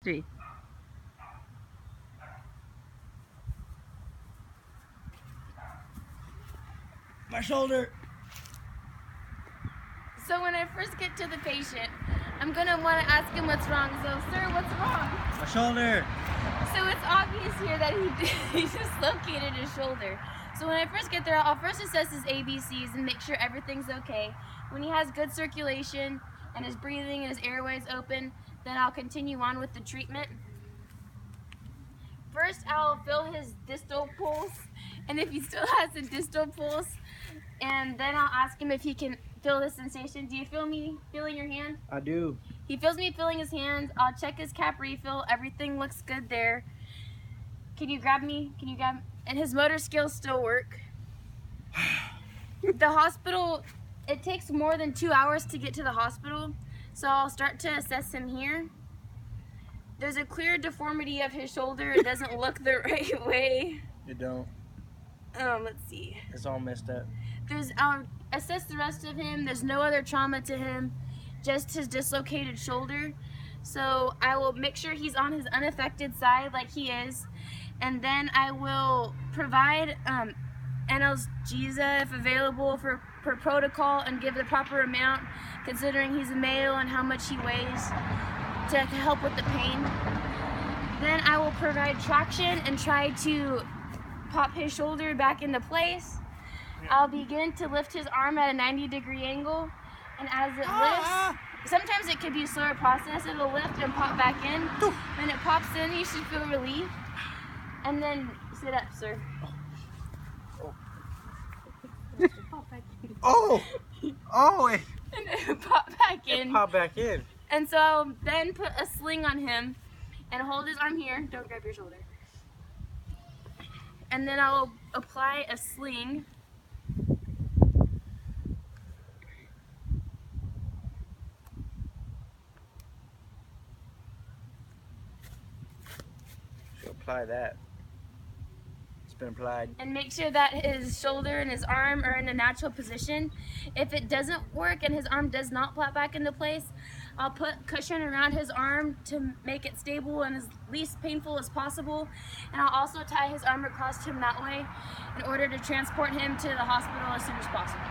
3. My shoulder. So when I first get to the patient, I'm gonna want to ask him what's wrong. So, sir, what's wrong? My shoulder. So it's obvious here that he dislocated his shoulder. So when I first get there, I'll first assess his ABCs and make sure everything's okay. When he has good circulation and his breathing and his airways open, then I'll continue on with the treatment. First, I'll feel his distal pulse, and if he still has a distal pulse, and then I'll ask him if he can feel the sensation. Do you feel me feeling your hand? I do. He feels me feeling his hands. I'll check his cap refill. Everything looks good there. Can you grab me? Can you grab? And his motor skills still work. The hospital, it takes more than 2 hours to get to the hospital, so I'll start to assess him here. There's a clear deformity of his shoulder. It doesn't look the right way. You don't. Let's see. It's all messed up. I'll assess the rest of him. There's no other trauma to him, just his dislocated shoulder. So I will make sure he's on his unaffected side like he is, and then I will provide analgesia if available per protocol and give the proper amount considering he's a male and how much he weighs to help with the pain. Then I will provide traction and try to pop his shoulder back into place. I'll begin to lift his arm at a 90-degree angle, and as it lifts, sometimes it could be a slower process. It'll lift and pop back in. When it pops in, you should feel relief. And then sit up, sir. Pop back in. Oh! Oh! It And then pop back in. popped back in. And so I'll then put a sling on him and hold his arm here. Don't grab your shoulder. And then I'll apply a sling. So apply that. It's been applied. And make sure that his shoulder and his arm are in a natural position. If it doesn't work and his arm does not plop back into place, I'll put cushion around his arm to make it stable and as least painful as possible. And I'll also tie his arm across him that way in order to transport him to the hospital as soon as possible.